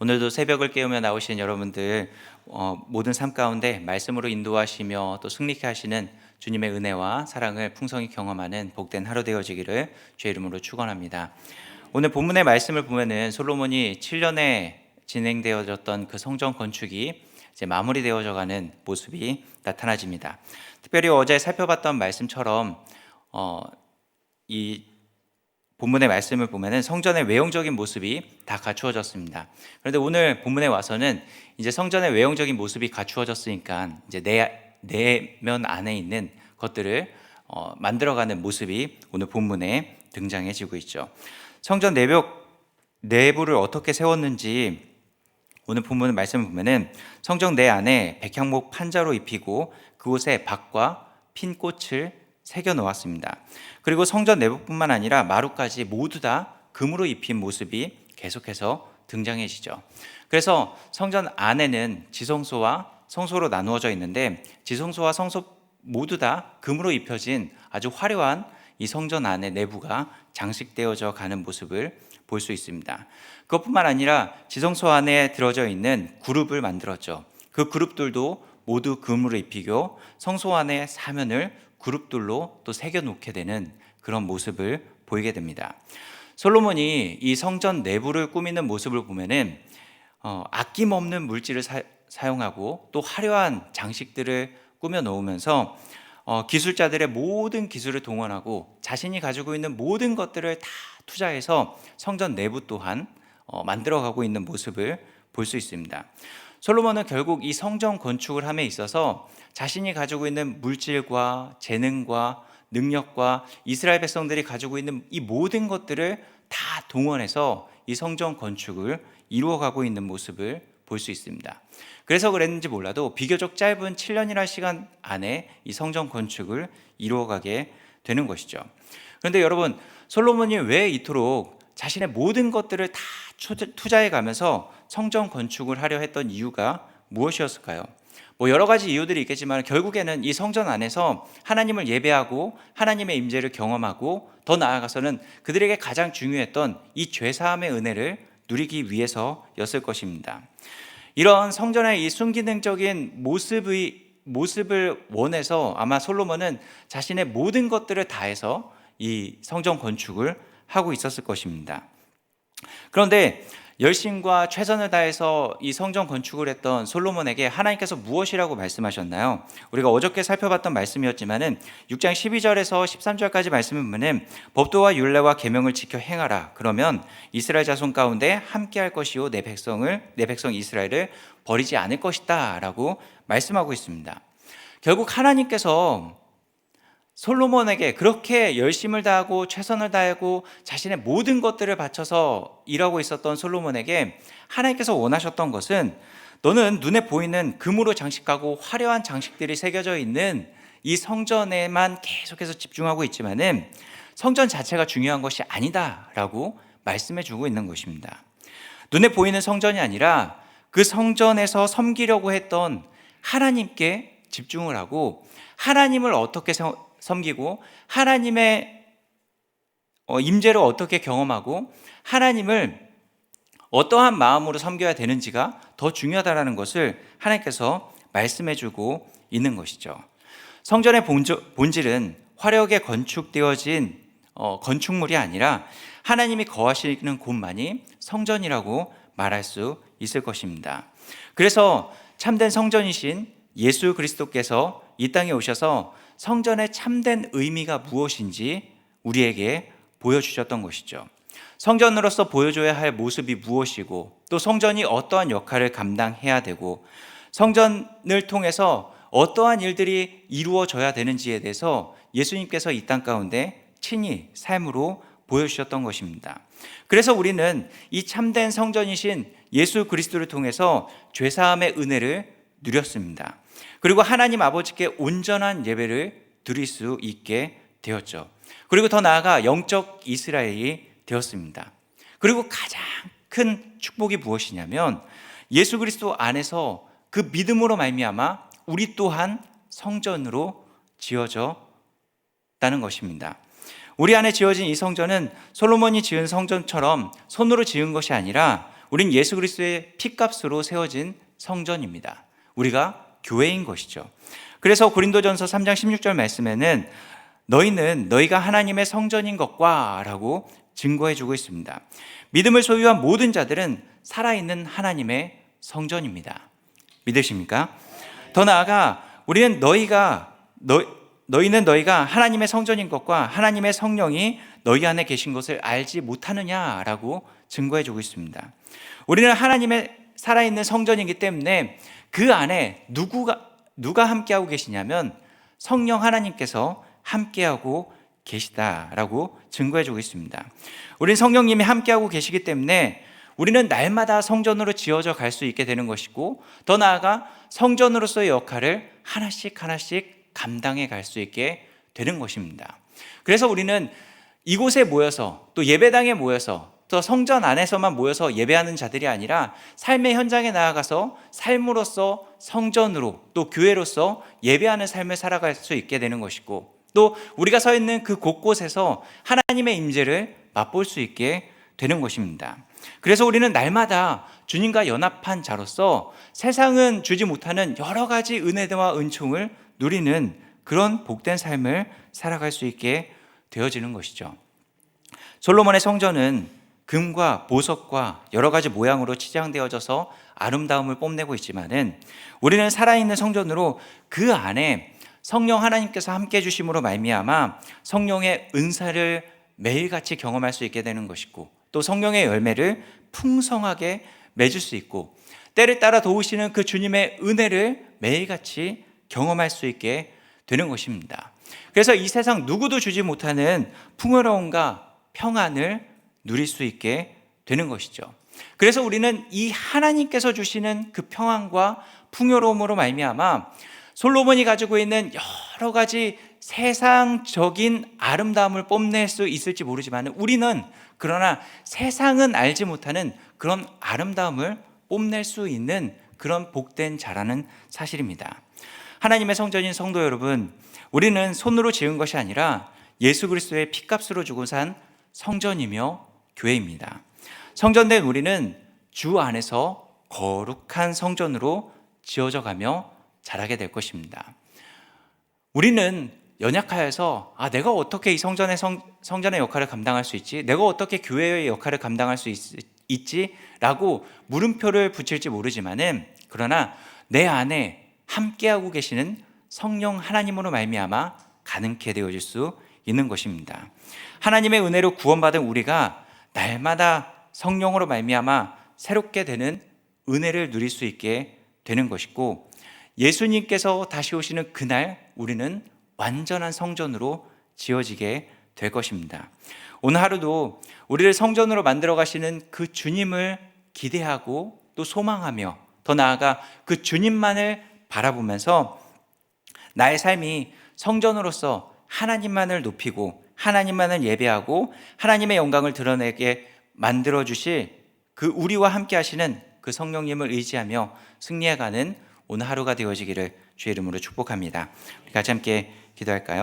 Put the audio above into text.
오늘도 새벽을 깨우며 나오신 여러분들 모든 삶 가운데 말씀으로 인도하시며 또 승리케 하시는 주님의 은혜와 사랑을 풍성히 경험하는 복된 하루 되어지기를 주의 이름으로 축원합니다. 오늘 본문의 말씀을 보면은 솔로몬이 7년에 진행되어졌던 그 성전 건축이 이제 마무리되어져 가는 모습이 나타나집니다. 특별히 어제 살펴봤던 말씀처럼 이 본문의 말씀을 보면은 성전의 외형적인 모습이 다 갖추어졌습니다. 그런데 오늘 본문에 와서는 이제 성전의 외형적인 모습이 갖추어졌으니까 이제 내면 안에 있는 것들을 만들어가는 모습이 오늘 본문에 등장해지고 있죠. 성전 내부를 어떻게 세웠는지 오늘 본문 말씀을 보면은 성전 내 안에 백향목 판자로 입히고 그곳에 박과 핀 꽃을 새겨 놓았습니다. 그리고 성전 내부뿐만 아니라 마루까지 모두 다 금으로 입힌 모습이 계속해서 등장해지죠. 그래서 성전 안에는 지성소와 성소로 나누어져 있는데 지성소와 성소 모두 다 금으로 입혀진 아주 화려한 이 성전 안의 내부가 장식되어져 가는 모습을 볼 수 있습니다. 그것뿐만 아니라 지성소 안에 들어져 있는 그룹을 만들었죠. 그 그룹들도 모두 금으로 입히고 성소 안의 사면을 그룹들로 또 새겨 놓게 되는 그런 모습을 보이게 됩니다. 솔로몬이 이 성전 내부를 꾸미는 모습을 보면은 아낌없는 물질을 사용하고 또 화려한 장식들을 꾸며 놓으면서 기술자들의 모든 기술을 동원하고 자신이 가지고 있는 모든 것들을 다 투자해서 성전 내부 또한 만들어가고 있는 모습을 볼 수 있습니다. 솔로몬은 결국 이 성전 건축을 함에 있어서 자신이 가지고 있는 물질과 재능과 능력과 이스라엘 백성들이 가지고 있는 이 모든 것들을 다 동원해서 이 성전 건축을 이루어가고 있는 모습을 볼 수 있습니다. 그래서 그랬는지 몰라도 비교적 짧은 7년이라는 시간 안에 이 성전 건축을 이루어가게 되는 것이죠. 그런데 여러분, 솔로몬이 왜 이토록 자신의 모든 것들을 다 투자해 가면서 성전 건축을 하려 했던 이유가 무엇이었을까요? 여러 가지 이유들이 있겠지만 결국에는 이 성전 안에서 하나님을 예배하고 하나님의 임재를 경험하고 더 나아가서는 그들에게 가장 중요했던 이 죄사함의 은혜를 누리기 위해서였을 것입니다. 이런 성전의 이 순기능적인 모습을 원해서 아마 솔로몬은 자신의 모든 것들을 다해서 이 성전 건축을 하고 있었을 것입니다. 그런데 열심과 최선을 다해서 이 성전 건축을 했던 솔로몬에게 하나님께서 무엇이라고 말씀하셨나요? 우리가 어저께 살펴봤던 말씀이었지만은 6장 12절에서 13절까지 말씀을 보면은 법도와 율례와 계명을 지켜 행하라. 그러면 이스라엘 자손 가운데 함께 할 것이요 내 백성 이스라엘을 버리지 않을 것이다라고 말씀하고 있습니다. 결국 하나님께서 솔로몬에게 그렇게 열심을 다하고 최선을 다하고 자신의 모든 것들을 바쳐서 일하고 있었던 솔로몬에게 하나님께서 원하셨던 것은 너는 눈에 보이는 금으로 장식하고 화려한 장식들이 새겨져 있는 이 성전에만 계속해서 집중하고 있지만은 성전 자체가 중요한 것이 아니다라고 말씀해 주고 있는 것입니다. 눈에 보이는 성전이 아니라 그 성전에서 섬기려고 했던 하나님께 집중을 하고 하나님을 어떻게 섬기고 하나님의 임재를 어떻게 경험하고 하나님을 어떠한 마음으로 섬겨야 되는지가 더 중요하다는 것을 하나님께서 말씀해주고 있는 것이죠. 성전의 본질은 화려하게 건축되어진 건축물이 아니라 하나님이 거하시는 곳만이 성전이라고 말할 수 있을 것입니다. 그래서 참된 성전이신 예수 그리스도께서 이 땅에 오셔서 성전의 참된 의미가 무엇인지 우리에게 보여주셨던 것이죠. 성전으로서 보여줘야 할 모습이 무엇이고 또 성전이 어떠한 역할을 감당해야 되고 성전을 통해서 어떠한 일들이 이루어져야 되는지에 대해서 예수님께서 이 땅 가운데 친히 삶으로 보여주셨던 것입니다. 그래서 우리는 이 참된 성전이신 예수 그리스도를 통해서 죄사함의 은혜를 누렸습니다. 그리고 하나님 아버지께 온전한 예배를 드릴 수 있게 되었죠. 그리고 더 나아가 영적 이스라엘이 되었습니다. 그리고 가장 큰 축복이 무엇이냐면 예수 그리스도 안에서 그 믿음으로 말미암아 우리 또한 성전으로 지어졌다는 것입니다. 우리 안에 지어진 이 성전은 솔로몬이 지은 성전처럼 손으로 지은 것이 아니라 우린 예수 그리스도의 피값으로 세워진 성전입니다. 우리가 교회인 것이죠. 그래서 고린도전서 3장 16절 말씀에는 너희는 너희가 하나님의 성전인 것과 라고 증거해주고 있습니다. 믿음을 소유한 모든 자들은 살아있는 하나님의 성전입니다. 믿으십니까? 더 나아가 우리는 너희는 너희가 하나님의 성전인 것과 하나님의 성령이 너희 안에 계신 것을 알지 못하느냐라고 증거해주고 있습니다. 우리는 하나님의 살아있는 성전이기 때문에 그 안에 누가 함께하고 계시냐면 성령 하나님께서 함께하고 계시다라고 증거해주고 있습니다. 우리는 성령님이 함께하고 계시기 때문에 우리는 날마다 성전으로 지어져 갈 수 있게 되는 것이고, 더 나아가 성전으로서의 역할을 하나씩 감당해 갈 수 있게 되는 것입니다. 그래서 우리는 이곳에 모여서, 또 예배당에 모여서, 또 성전 안에서만 모여서 예배하는 자들이 아니라 삶의 현장에 나아가서 삶으로서 성전으로, 또 교회로서 예배하는 삶을 살아갈 수 있게 되는 것이고, 또 우리가 서 있는 그 곳곳에서 하나님의 임재를 맛볼 수 있게 되는 것입니다. 그래서 우리는 날마다 주님과 연합한 자로서 세상은 주지 못하는 여러 가지 은혜와 은총을 누리는 그런 복된 삶을 살아갈 수 있게 되어지는 것이죠. 솔로몬의 성전은 금과 보석과 여러 가지 모양으로 치장되어져서 아름다움을 뽐내고 있지만은 우리는 살아있는 성전으로 그 안에 성령 하나님께서 함께 해주심으로 말미암아 성령의 은사를 매일같이 경험할 수 있게 되는 것이고, 또 성령의 열매를 풍성하게 맺을 수 있고, 때를 따라 도우시는 그 주님의 은혜를 매일같이 경험할 수 있게 되는 것입니다. 그래서 이 세상 누구도 주지 못하는 풍요로움과 평안을 누릴 수 있게 되는 것이죠. 그래서 우리는 이 하나님께서 주시는 그 평안과 풍요로움으로 말미암아 솔로몬이 가지고 있는 여러 가지 세상적인 아름다움을 뽐낼 수 있을지 모르지만 우리는 그러나 세상은 알지 못하는 그런 아름다움을 뽐낼 수 있는 그런 복된 자라는 사실입니다. 하나님의 성전인 성도 여러분, 우리는 손으로 지은 것이 아니라 예수 그리스도의 피값으로 주고 산 성전이며 교회입니다. 성전된 우리는 주 안에서 거룩한 성전으로 지어져 가며 자라게 될 것입니다. 우리는 연약하여서 내가 어떻게 이 성전의 역할을 감당할 수 있지? 내가 어떻게 교회의 역할을 감당할 수 있지? 라고 물음표를 붙일지 모르지만은, 그러나 내 안에 함께하고 계시는 성령 하나님으로 말미암아 가능케 되어질 수 있는 것입니다. 하나님의 은혜로 구원받은 우리가 날마다 성령으로 말미암아 새롭게 되는 은혜를 누릴 수 있게 되는 것이고, 예수님께서 다시 오시는 그날 우리는 완전한 성전으로 지어지게 될 것입니다. 오늘 하루도 우리를 성전으로 만들어 가시는 그 주님을 기대하고 또 소망하며, 더 나아가 그 주님만을 바라보면서 나의 삶이 성전으로서 하나님만을 높이고 하나님만을 예배하고 하나님의 영광을 드러내게 만들어 주실 그 우리와 함께 하시는 그 성령님을 의지하며 승리해가는 오늘 하루가 되어지기를 주의 이름으로 축복합니다. 우리 같이 함께 기도할까요?